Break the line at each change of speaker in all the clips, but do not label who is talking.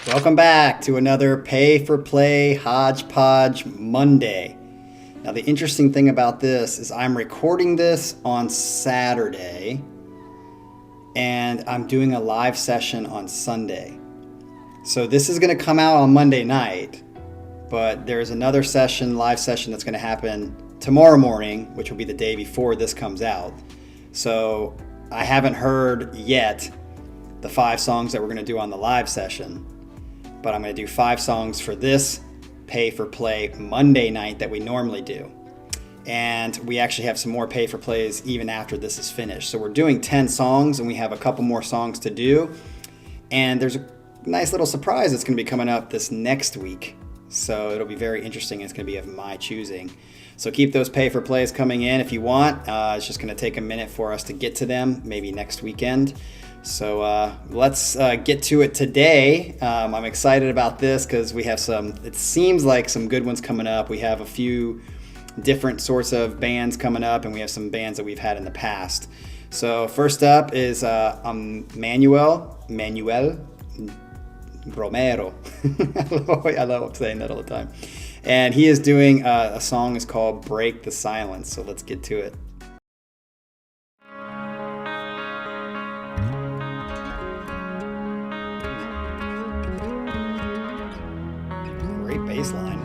Welcome back to another Pay for Play HodgePodge Monday. Now the interesting thing about this is I'm recording this on Saturday and I'm doing a live session on Sunday. So this is going to come out on Monday night, but there's another live session that's going to happen tomorrow morning, which will be the day before this comes out. So I haven't heard yet the 5 songs that we're going to do on the live session. But I'm going to do 5 songs for this Pay for Play Monday night that we normally do. And we actually have some more Pay for Plays even after this is finished. So we're doing 10 songs and we have a couple more songs to do. And there's a nice little surprise that's going to be coming up this next week. So it'll be very interesting. It's going to be of my choosing. So keep those Pay for Plays coming in if you want. It's just going to take a minute for us to get to them, maybe next weekend. So let's get to it today. I'm excited about this because we have it seems like some good ones coming up. We have a few different sorts of bands coming up, and we have some bands that we've had in the past. So first up is Emmanuel Romero. I love saying that all the time. And he is doing a song is called Break the Silence. So let's get to it. Great bass line.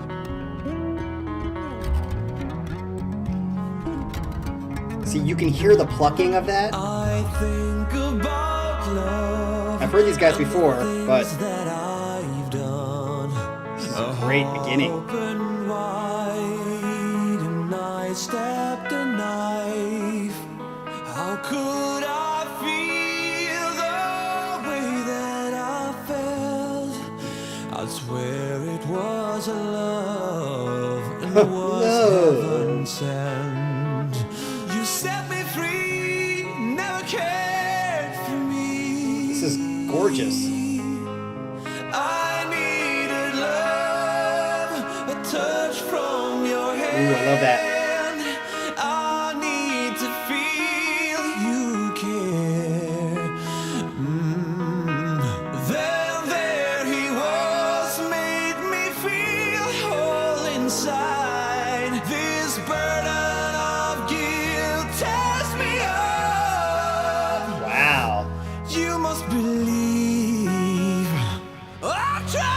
See, you can hear the plucking of that. I think about love. I've heard these guys before, but this is a great beginning. Open wide and I stabbed a knife. How could I feel the way that I felt? I swear it was a love and it was heaven sent. You set me free, never cared for me. This is gorgeous. I needed love, a touch from your hand. Ooh, I love that. I need to feel you care. Then there he was, made me feel whole inside. This burden of guilt tears me up. Wow. You must believe I've tried.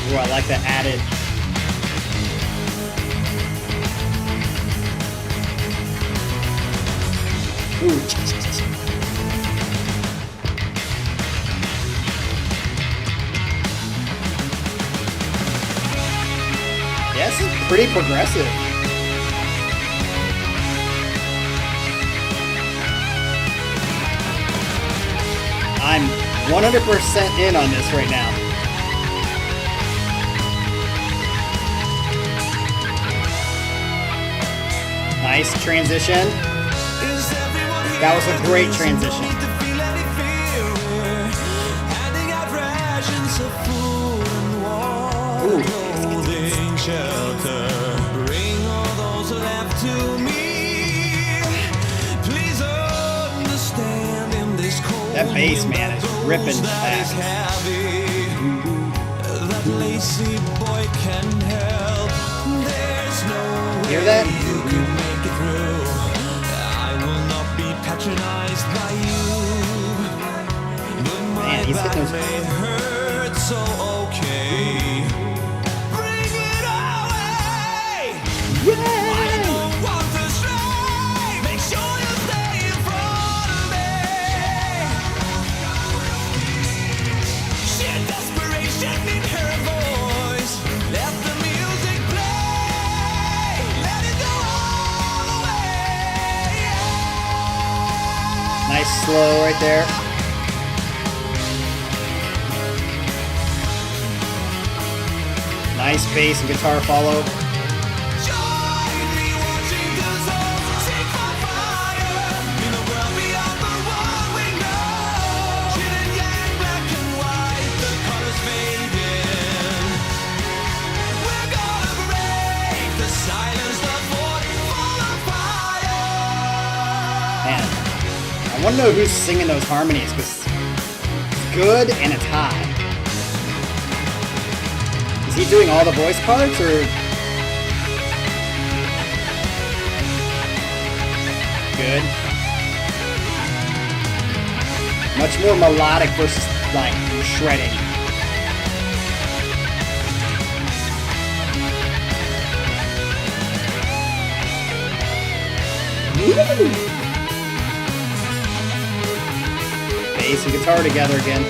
Ooh, I like that added. Ooh. Yeah, this is pretty progressive. I'm 100% in on this right now. Nice transition. That was a great transition. Ooh. That bass, man, is ripping back. Hear that? Man, he's hitting those. Nice slow right there. Nice bass and guitar follow. want to know who's singing those harmonies, because it's good and it's high. Is he doing all the voice parts, or? Good. Much more melodic versus like shredding. Bass and guitar together again.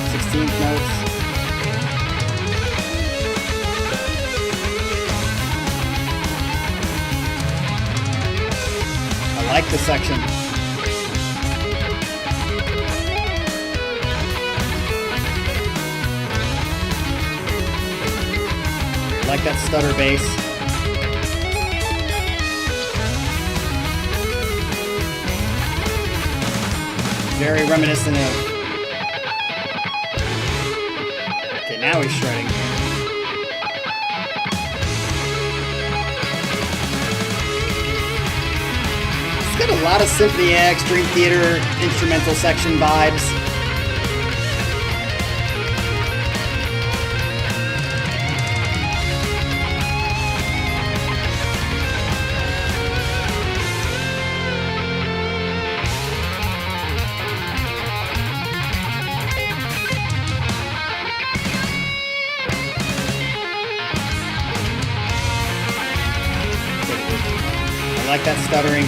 16th notes. I like this section. I like that stutter bass. Very reminiscent of... Okay, now he's shredding. It's got a lot of Symphony X, Dream Theater, instrumental section vibes. I like that stuttering.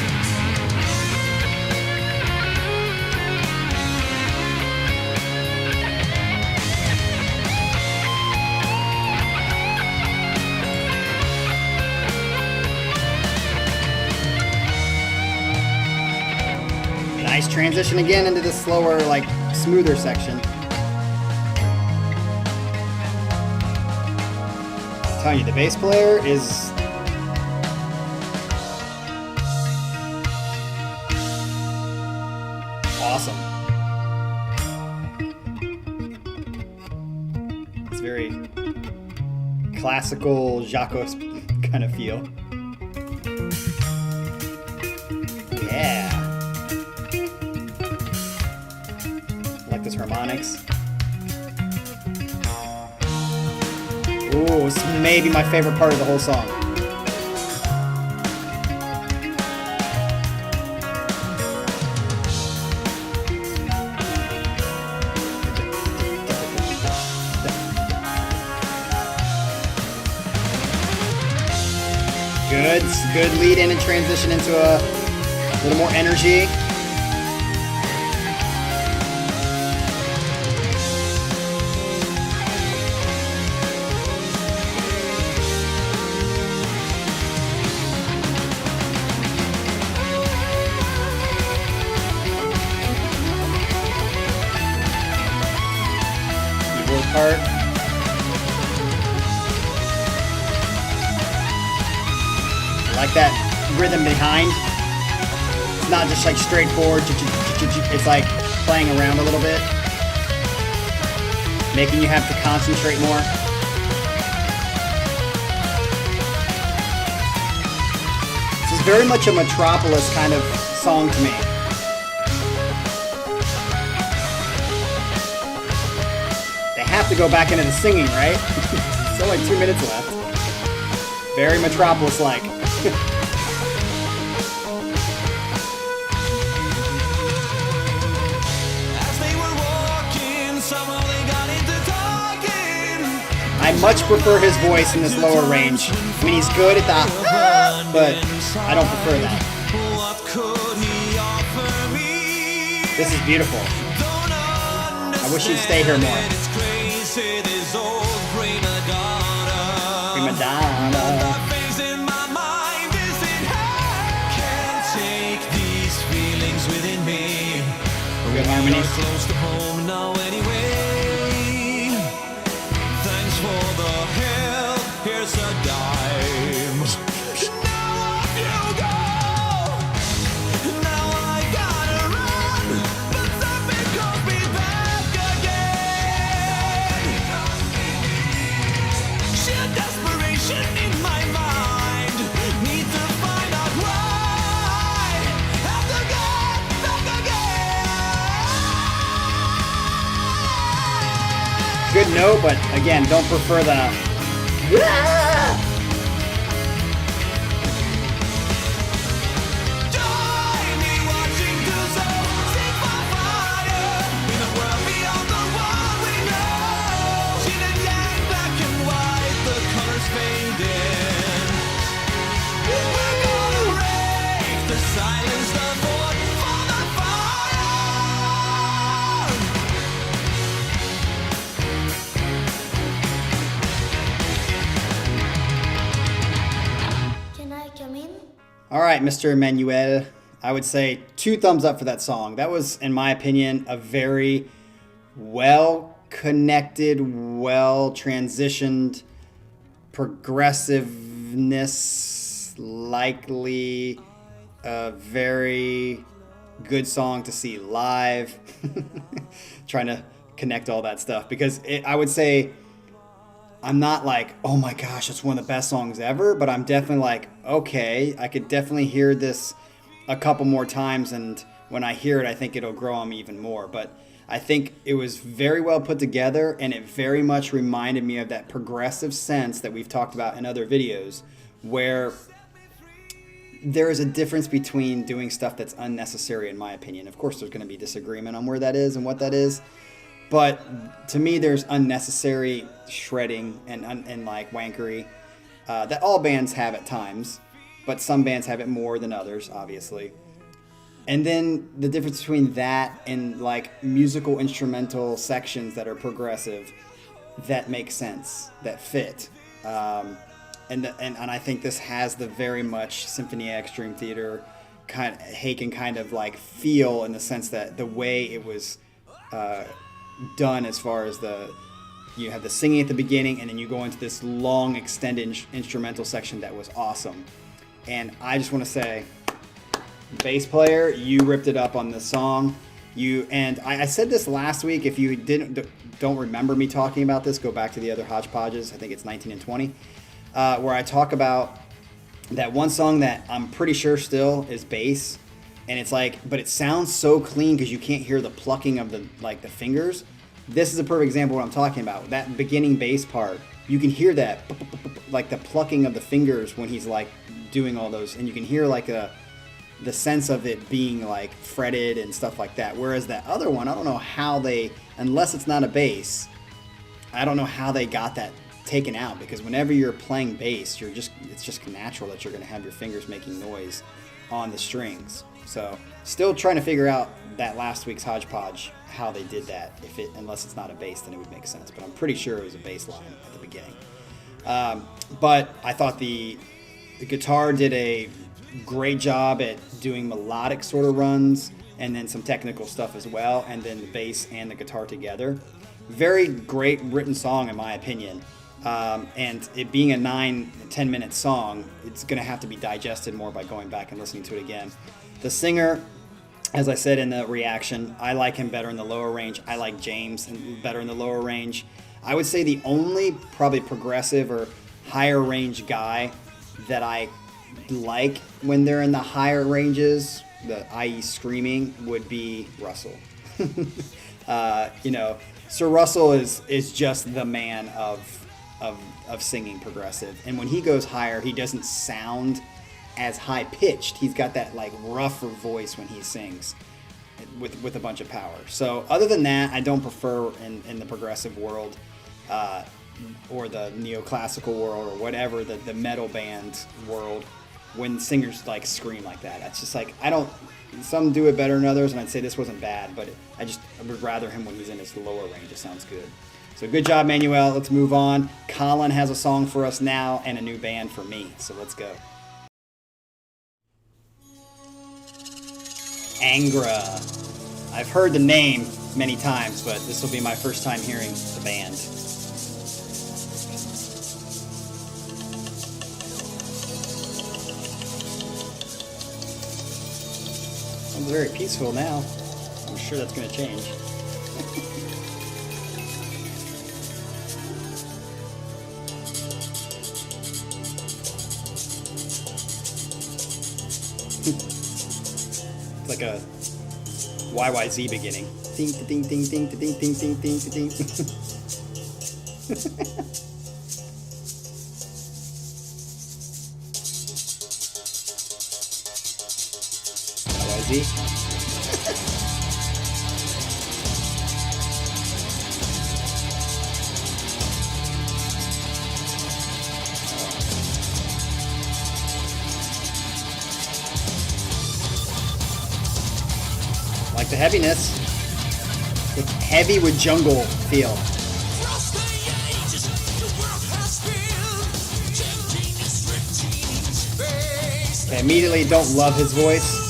Nice transition again into this slower, like, smoother section. I'm telling you, the bass player is... awesome. It's very classical Jacques kind of feel. Yeah. I like this harmonics. Ooh, this is maybe my favorite part of the whole song. Good lead in and transition into a little more energy. Keyboard part. I like that rhythm behind. It's not just like straightforward. It's like playing around a little bit, making you have to concentrate more. This is very much a Metropolis kind of song to me. They have to go back into the singing, right? Still like 2 minutes left. Very Metropolis-like. I much prefer his voice in this lower range. I mean, he's good at that, but I don't prefer that. This is beautiful. I wish he'd stay here more. Prima donna. Good harmonies. good note, but again, don't prefer the... All right, Mr. Emmanuel, I would say 2 thumbs up for that song. That was, in my opinion, a very well-connected, well-transitioned, progressiveness, likely a very good song to see live. Trying to connect all that stuff because I would say I'm not like, oh my gosh, it's one of the best songs ever, but I'm definitely like, okay, I could definitely hear this a couple more times, and when I hear it, I think it'll grow on me even more. But I think it was very well put together, and it very much reminded me of that progressive sense that we've talked about in other videos, where there is a difference between doing stuff that's unnecessary, in my opinion. Of course, there's going to be disagreement on where that is and what that is. But to me, there's unnecessary shredding and like wankery that all bands have at times, but some bands have it more than others, obviously. And then the difference between that and like musical instrumental sections that are progressive, that make sense, that fit. And I think this has the very much Symphony X Dream Theater Haken kind of like feel, in the sense that the way it was done, as far as you have the singing at the beginning, and then you go into this long extended instrumental section that was awesome. And I just want to say, bass player, you ripped it up on this song. I said this last week. If you don't remember me talking about this, go back to the other HodgePodges. I think it's 19 and 20, where I talk about that one song that I'm pretty sure still is bass. And it's like, but it sounds so clean because you can't hear the plucking of the fingers. This is a perfect example of what I'm talking about. That beginning bass part, you can hear that, like the plucking of the fingers when he's like doing all those, and you can hear like the sense of it being like fretted and stuff like that. Whereas that other one, I don't know how they, unless it's not a bass, I don't know how they got that taken out, because whenever you're playing bass, it's just natural that you're going to have your fingers making noise on the strings. So still trying to figure out that last week's HodgePodge, how they did that. Unless it's not a bass, then it would make sense. But I'm pretty sure it was a bass line at the beginning. But I thought the guitar did a great job at doing melodic sort of runs, and then some technical stuff as well, and then the bass and the guitar together. Very great written song, in my opinion. And it being a 9-10 minute song, it's going to have to be digested more by going back and listening to it again. The singer, as I said in the reaction, I like him better in the lower range. I like James better in the lower range. I would say the only probably progressive or higher range guy that I like when they're in the higher ranges, i.e. screaming, would be Russell. Sir Russell is just the man of singing progressive. And when he goes higher, he doesn't sound as high pitched. He's got that like rougher voice when he sings with a bunch of power. So other than that, I don't prefer in the progressive world or the neoclassical world or whatever, the metal band world, when singers like scream like that. That's just like, some do it better than others, and I'd say this wasn't bad, but I would rather him when he's in his lower range. It sounds good. So good job, Manuel. Let's move on. Colin has a song for us now and a new band for me. So let's go. Angra. I've heard the name many times, but this will be my first time hearing the band. Sounds very peaceful now. I'm sure that's going to change. It's like a YYZ beginning. Ding, ding, ding, ding, ding, ding, ding, ding, ding, ding. LYZ. Like the heaviness. It's heavy with jungle feel. Okay, immediately don't love his voice.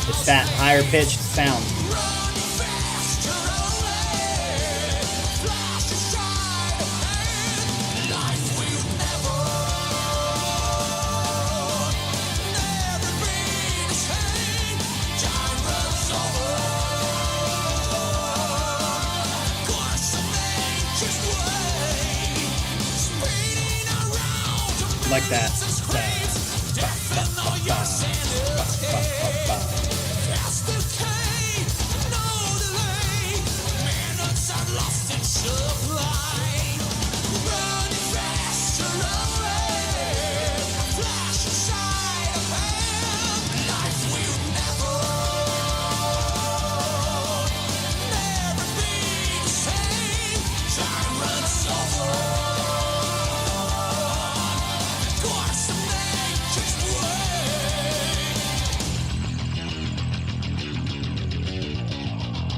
It's that higher pitched sound. Like that.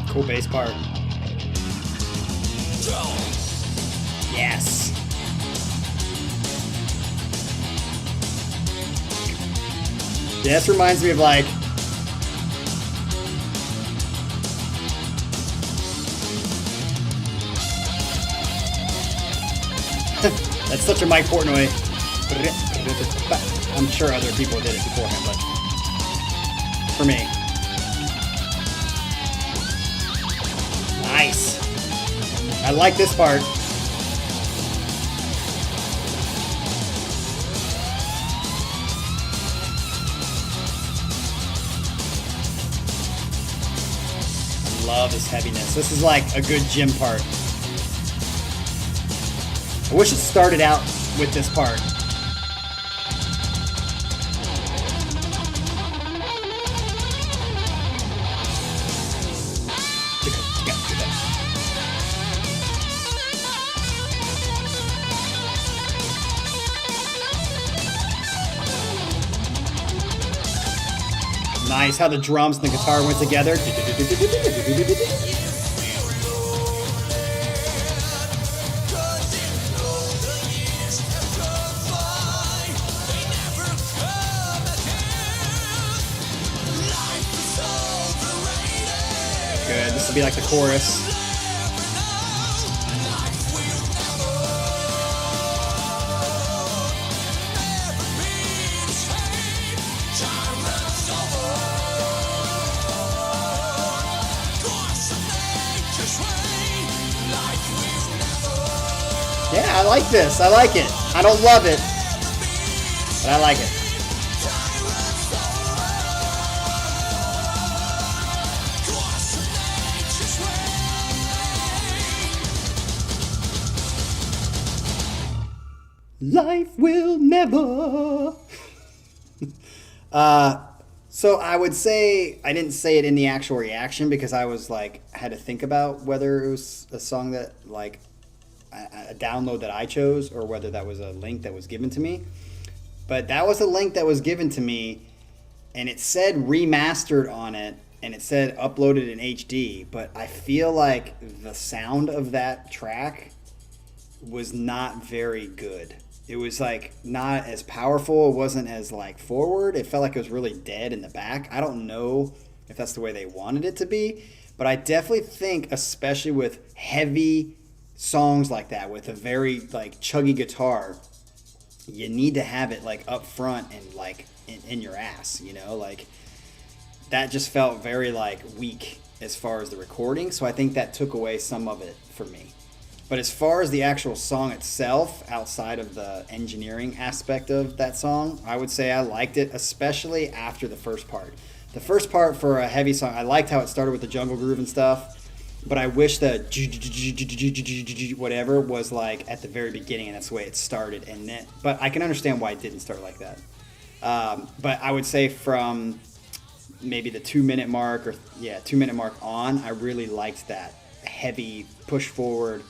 Cool bass part. Yes. Yeah, this reminds me of like that's such a Mike Portnoy. I'm sure other people did it before him, but for me. Nice. I like this part. Love this heaviness. This is like a good gym part. I wish it started out with this part. Nice how the drums and the guitar went together. Good. This will be like the chorus. Yeah, I like this. I like it. I don't love it, but I like it. Life will never. So I would say I didn't say it in the actual reaction because I was like had to think about whether it was a song that like a download that I chose or whether that was a link that was given to me. But that was a link that was given to me, and it said remastered on it, and it said uploaded in HD. But I feel like the sound of that track was not very good. It was like not as powerful. It wasn't as like forward. It felt like it was really dead in the back. I don't know if that's the way they wanted it to be, but I definitely think, especially with heavy songs like that, with a very like chuggy guitar, you need to have it like up front and like in your ass, you know, like that just felt very like weak as far as the recording. So I think that took away some of it for me. But as far as the actual song itself, outside of the engineering aspect of that song, I would say I liked it, especially after the first part. The first part for a heavy song, I liked how it started with the jungle groove and stuff. but I wish the whatever was like at the very beginning, and that's the way it started. And then, but I can understand why it didn't start like that. But I would say from maybe the 2-minute mark, or 2-minute mark on, I really liked that heavy push forward.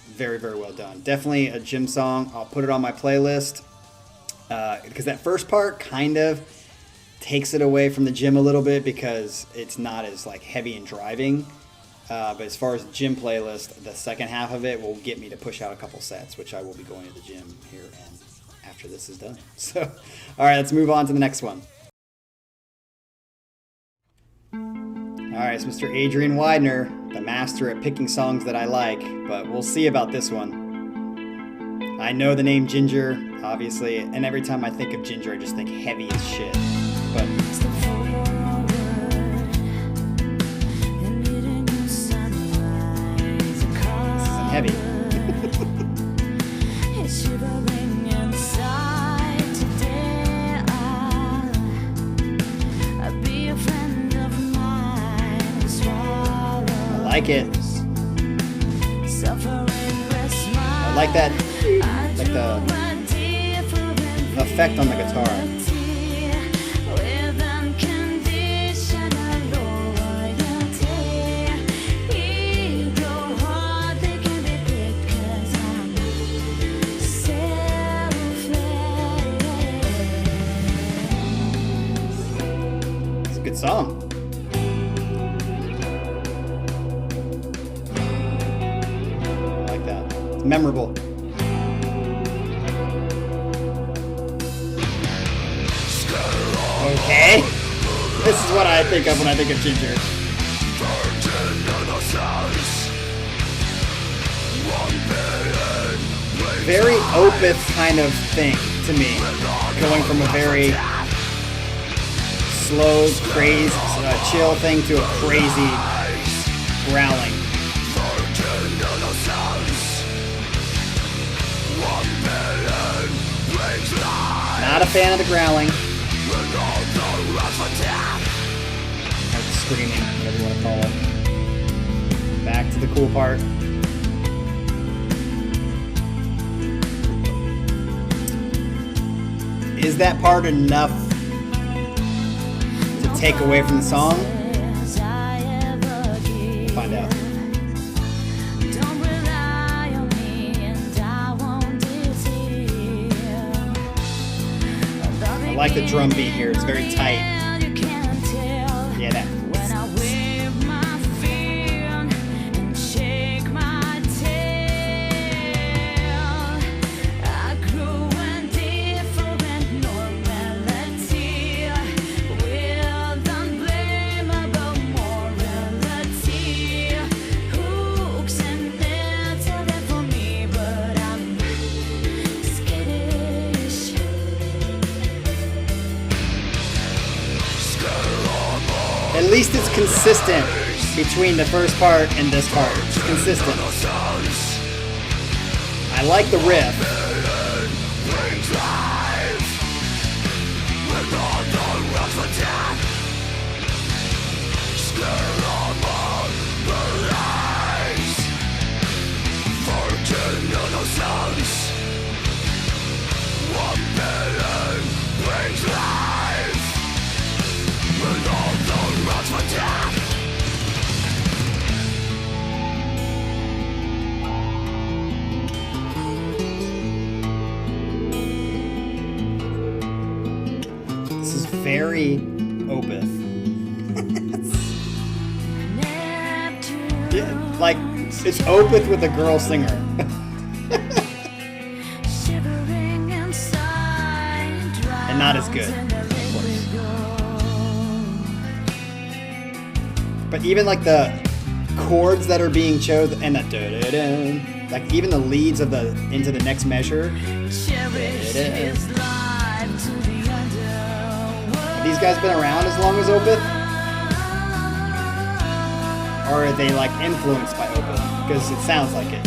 Very, very well done. Definitely a gym song. I'll put it on my playlist because that first part kind of takes it away from the gym a little bit because it's not as like heavy and driving. But as far as the gym playlist, the second half of it will get me to push out a couple sets, which I will be going to the gym here and after this is done. So, all right, let's move on to the next one. All right, it's Mr. Adrian Widener, the master at picking songs that I like, but we'll see about this one. I know the name Ginger, obviously, and every time I think of Ginger, I just think heavy as shit. But heavy. I like it. I like that, like the effect on the guitar. Song. I like that. It's memorable. Okay. This is what I think of when I think of Ginger. Very Opeth kind of thing to me. Going from a very slow, crazy, chill thing to a crazy growling. Not a fan of the growling. Or the screaming, whatever you want to call it. Back to the cool part. Is that part enough take away from the song? Find out. I like the drum beat here. It's very tight. Yeah, that. At least it's consistent between the first part and this part. It's consistent. I like the riff. This is very Opeth. Yeah, like, it's Opeth with a girl singer. And not as good, of course. But even like the chords that are being chosen and the da-da-da, like even the leads of the into the next measure. Have these guys been around as long as Opeth? Or are they like influenced by Opeth? Because it sounds like it.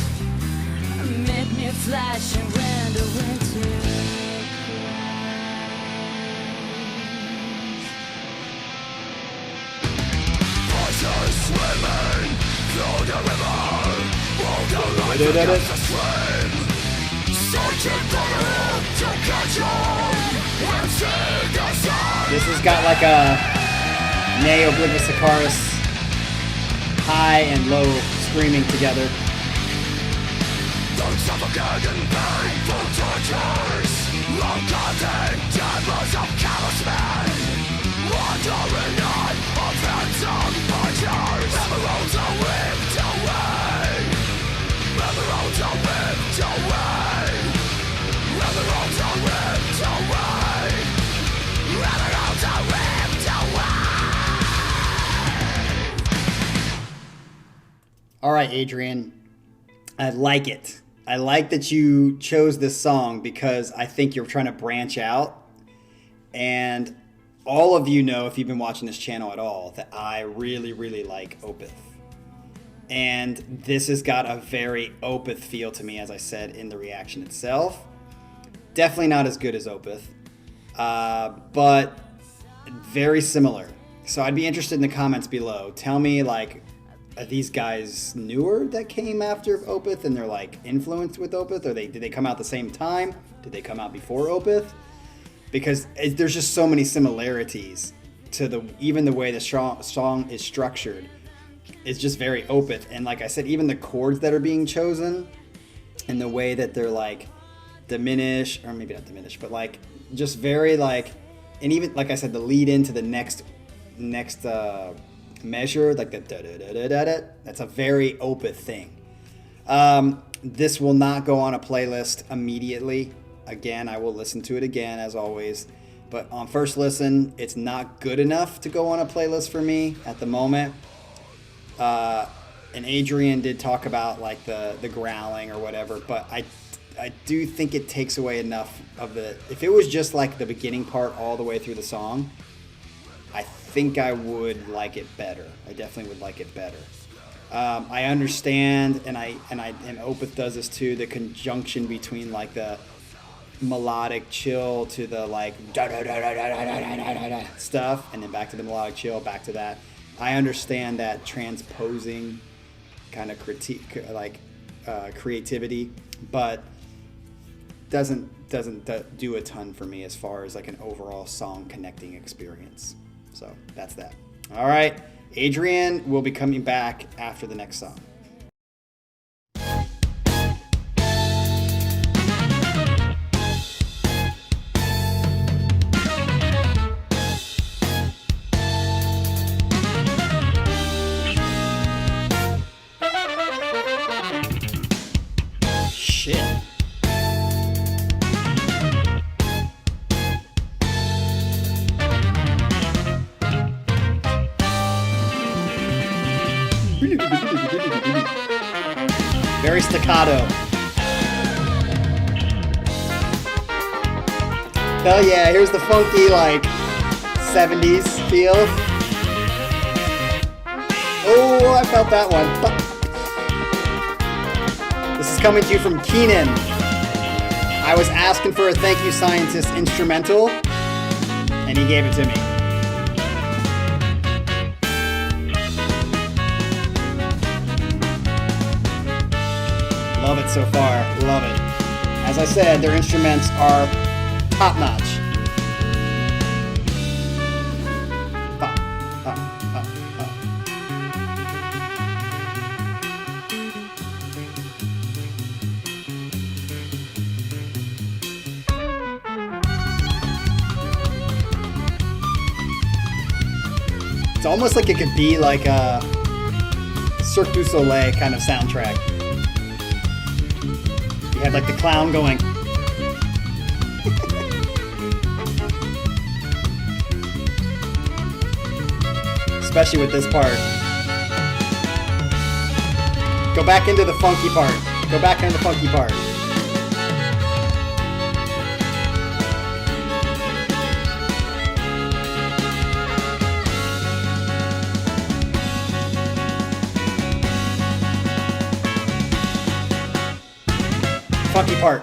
Swimming
This has got like a neo oblivious high and low screaming together. Don't suffocate in painful tortures, long-cutting chambers of callous men, wandering on of phantom punchers. Never roads are ripped away, never roads are ripped away, never roads are ripped away, never roads are ripped away. All right, Adrian, I like it. I like that you chose this song because I think you're trying to branch out. And all of you know, if you've been watching this channel at all, that I really, really like Opeth. And this has got a very Opeth feel to me, as I said in the reaction itself. Definitely not as good as Opeth, but very similar. So I'd be interested in the comments below. Tell me, like, are these guys newer that came after Opeth and they're like influenced with Opeth? Or did they come out the same time? Did they come out before Opeth? Because there's just so many similarities to even the way the song is structured. It's just very Opeth. And like I said, even the chords that are being chosen and the way that they're like diminish, or maybe not diminish, but like just very like, and even like I said, the lead into the next measure, like the da-da-da-da-da-da, that's a very Opeth thing. This will not go on a playlist immediately. Again, I will listen to it again as always, but on first listen, it's not good enough to go on a playlist for me at the moment. And Adrian did talk about like the growling or whatever, but I do think it takes away enough of the, if it was just like the beginning part all the way through the song, I think I would like it better. I definitely would like it better. I understand, and Opeth does this too, the conjunction between like the melodic chill to the like stuff, and then back to the melodic chill, back to that. I understand that transposing kind of critique, like creativity, but doesn't do a ton for me as far as like an overall song connecting experience. So that's that. All right, Adrian will be coming back after the next song. Shit. Very staccato. Hell yeah, here's the funky like 70s feel. Oh, I felt that one. This is coming to you from Keenan. I was asking for a Thank You Scientist instrumental, and he gave it to me. Love it so far. Love it. As I said, their instruments are top notch. It's almost like it could be like a Cirque du Soleil kind of soundtrack. You have like the clown going. Especially with this part. Go back into the funky part. Go back into the funky part. Funky part.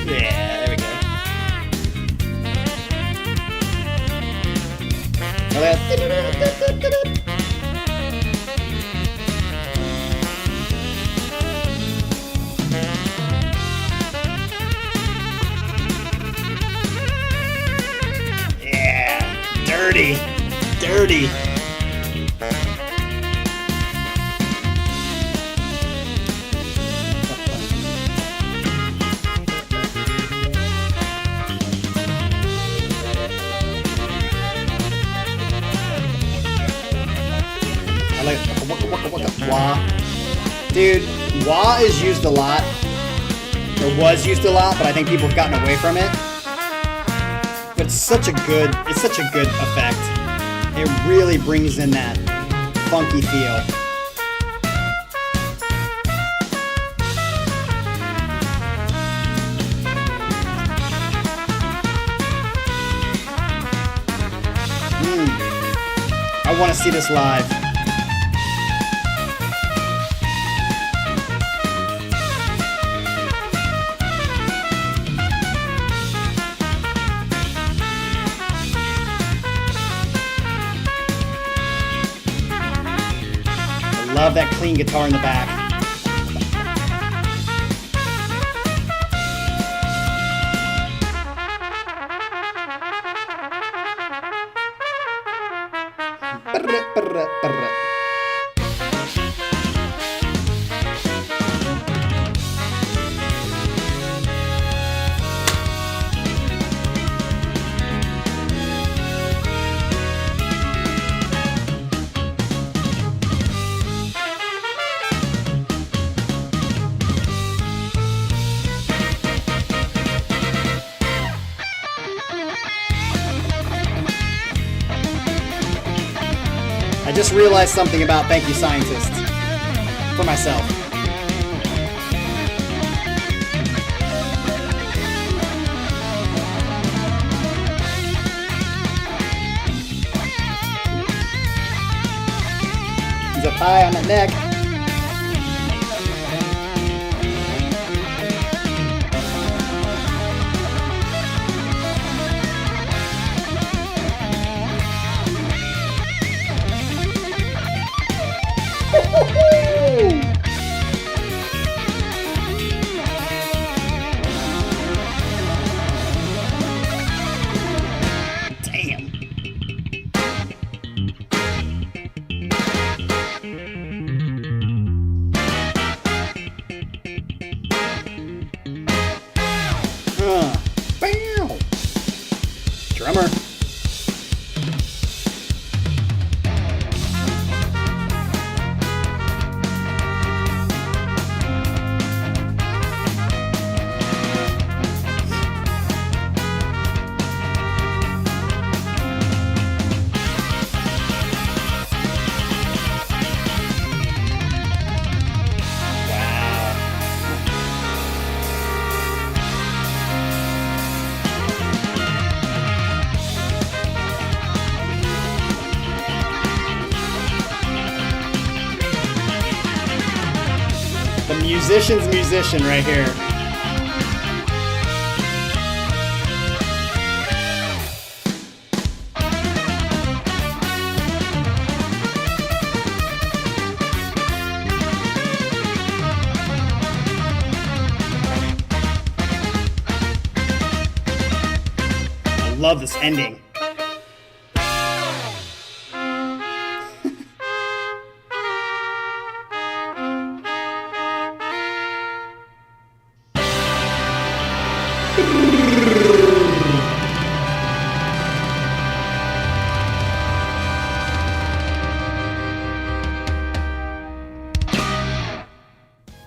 Yeah, there we go. Liberty. I like wah. Dude, wah is used a lot. Or was used a lot, but I think people have gotten away from it. But it's such a good effect. It really brings in that funky feel. I want to see this live. Love that clean guitar in the back. I just realized something about Thank You Scientist for myself. He's a pie on the neck. Bam! Drummer. The musician's musician right here. I love this ending.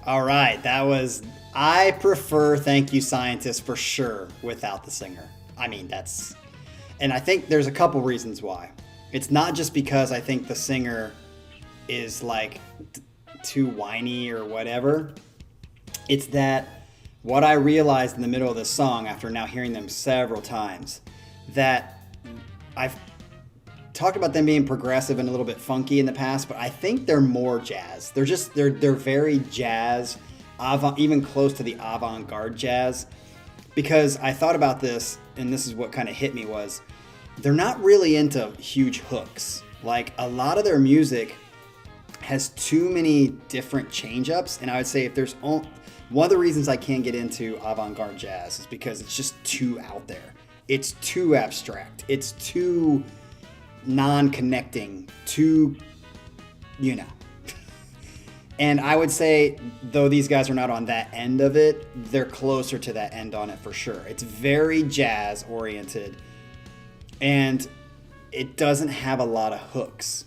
All right, that was, I prefer Thank You Scientist for sure without the singer. I mean, and I think there's a couple reasons why. It's not just because I think the singer is like too whiny or whatever. It's that what I realized in the middle of this song after now hearing them several times, that I've talked about them being progressive and a little bit funky in the past, but I think they're more jazz. They're very jazz, even close to the avant-garde jazz. Because I thought about this, and this is what kind of hit me, was they're not really into huge hooks. Like, a lot of their music has too many different change-ups, and I would say if there's one of the reasons I can't get into avant-garde jazz is because it's just too out there. It's too abstract. It's too non-connecting to, you know. And I would say, though these guys are not on that end of it, they're closer to that end on it for sure. It's very jazz oriented, and it doesn't have a lot of hooks.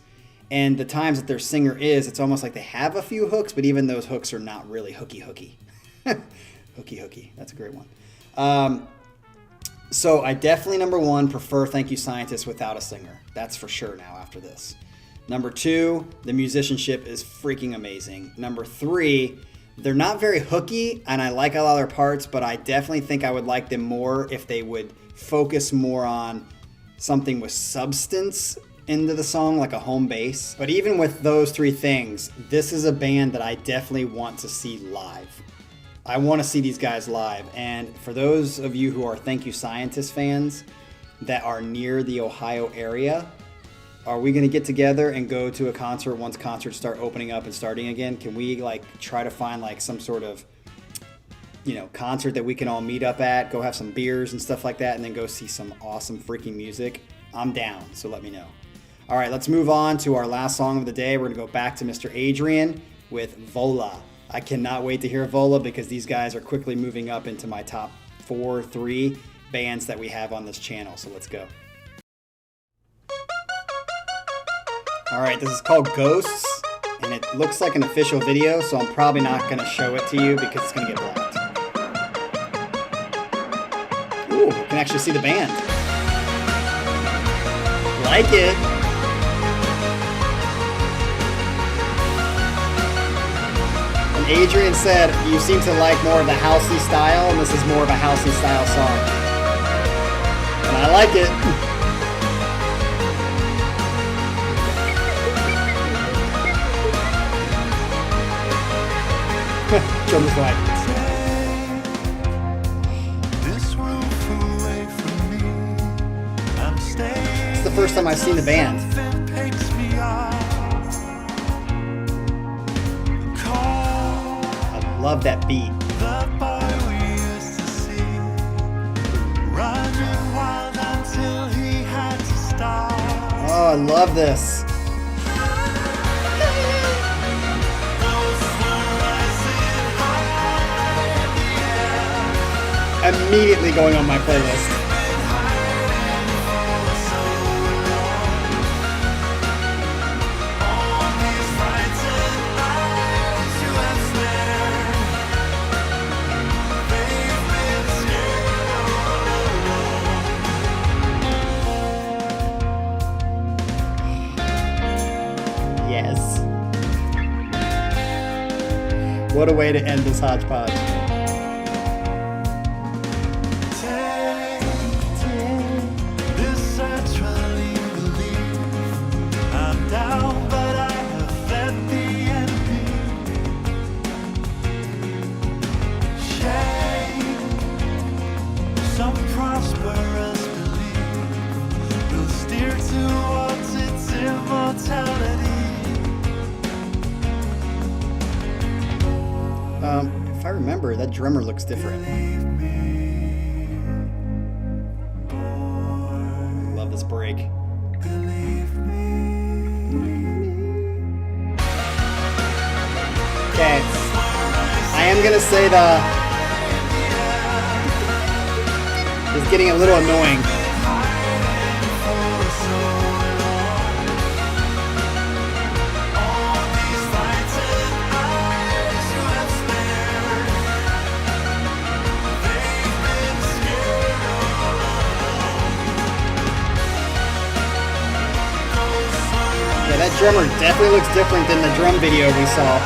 And the times that their singer is, it's almost like they have a few hooks, but even those hooks are not really hooky. Hooky. That's a great one. So I definitely, number one, prefer Thank You Scientist without a singer. That's for sure now after this. Number two, the musicianship is freaking amazing. Number three, they're not very hooky, and I like a lot of their parts, but I definitely think I would like them more if they would focus more on something with substance into the song, like a home bass. But even with those three things, this is a band that I definitely want to see live. I want to see these guys live. And for those of you who are Thank You Scientist fans that are near the Ohio area, are we going to get together and go to a concert once concerts start opening up and starting again? Can we like try to find like some sort of, you know, concert that we can all meet up at, go have some beers and stuff like that, and then go see some awesome freaking music? I'm down, so let me know. All right, let's move on to our last song of the day. We're going to go back to Mr. Adrian with Vola. I cannot wait to hear Vola because these guys are quickly moving up into my top 3 bands that we have on this channel. So let's go. All right, this is called Ghosts, and it looks like an official video, so I'm probably not going to show it to you because it's going to get blacked. Ooh, you can actually see the band. Like it. And Adrian said, you seem to like more of the housey style, and this is more of a housey style song. And I like it. Drummer's like, it's the first time I've seen the band. I love that beat. Oh, I love this. Immediately going on my playlist. Yes. What a way to end this hodgepodge. If I remember, that drummer looks different. Love this break. Okay, I am gonna say it's getting a little annoying. That drummer definitely looks different than the drum video we saw.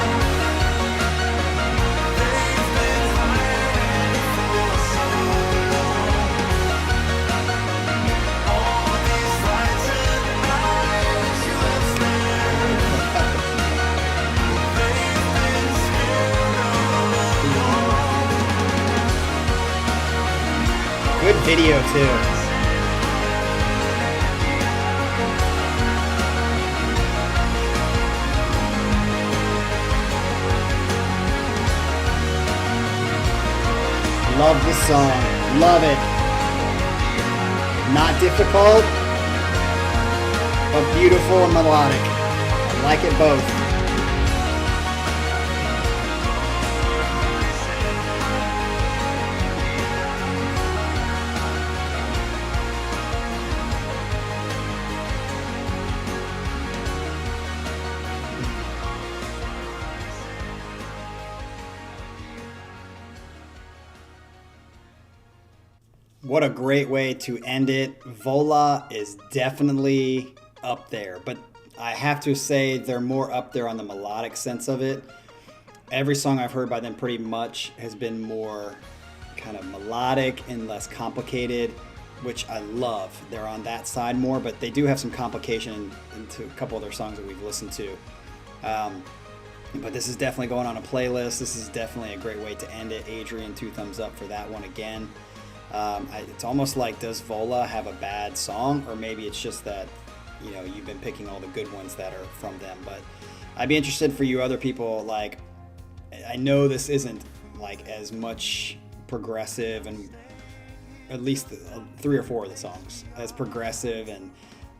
Good video too. Love this song. Love it. Not difficult. but beautiful and melodic. I like it both. What a great way to end it. Vola is definitely up there, but I have to say they're more up there on the melodic sense of it. Every song I've heard by them pretty much has been more kind of melodic and less complicated, which I love. They're on that side more, but they do have some complication into a couple of their songs that we've listened to. But this is definitely going on a playlist. This is definitely a great way to end it. Adrian, 2 thumbs up for that one again. It's almost like, does Vola have a bad song, or maybe it's just that, you know, you've been picking all the good ones that are from them. But I'd be interested for you other people. Like, I know this isn't like as much progressive, and at least 3 or 4 of the songs as progressive and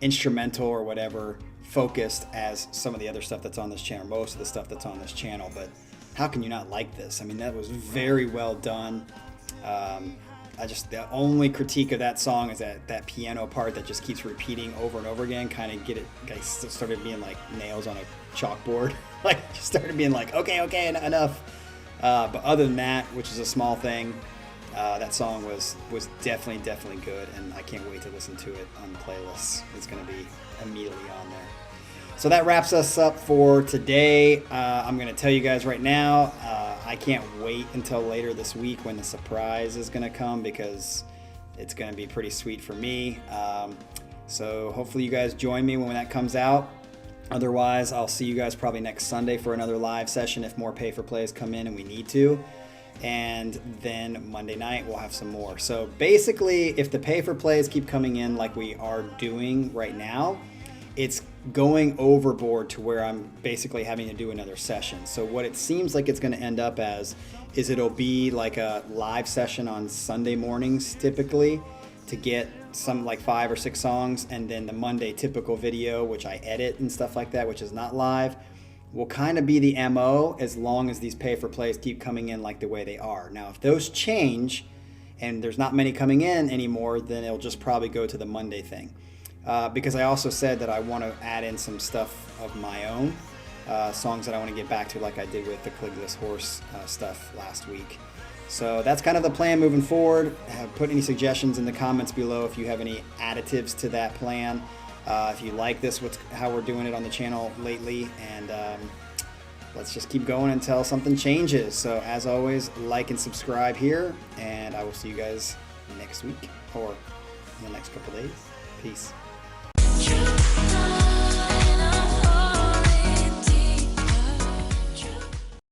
instrumental or whatever focused as some of the other stuff that's on this channel, most of the stuff that's on this channel. But how can you not like this? I mean, that was very well done. The only critique of that song is that piano part that just keeps repeating over and over again. Kind of started being like nails on a chalkboard. Like, just started being like, okay, enough. But other than that, which is a small thing, that song was definitely good, and I can't wait to listen to it on the playlist. It's going to be immediately on there. So that wraps us up for today. I'm going to tell you guys right now, I can't wait until later this week when the surprise is going to come, because it's going to be pretty sweet for me. So hopefully you guys join me when that comes out. Otherwise, I'll see you guys probably next Sunday for another live session if more pay for plays come in and we need to. And then Monday night we'll have some more. So basically, if the pay for plays keep coming in like we are doing right now, it's going overboard to where I'm basically having to do another session. So what it seems like it's going to end up as is it'll be like a live session on Sunday mornings typically to get some like 5 or 6 songs, and then the Monday typical video, which I edit and stuff like that, which is not live, will kind of be the MO as long as these pay for plays keep coming in like the way they are. Now, if those change and there's not many coming in anymore, then it'll just probably go to the Monday thing. Because I also said that I want to add in some stuff of my own, songs that I want to get back to, like I did with the Caligula's Horse stuff last week. So that's kind of the plan moving forward. Put any suggestions in the comments below if you have any additives to that plan. If you like this, how we're doing it on the channel lately, and let's just keep going until something changes. So as always, like and subscribe here, and I will see you guys next week or in the next couple days. Peace.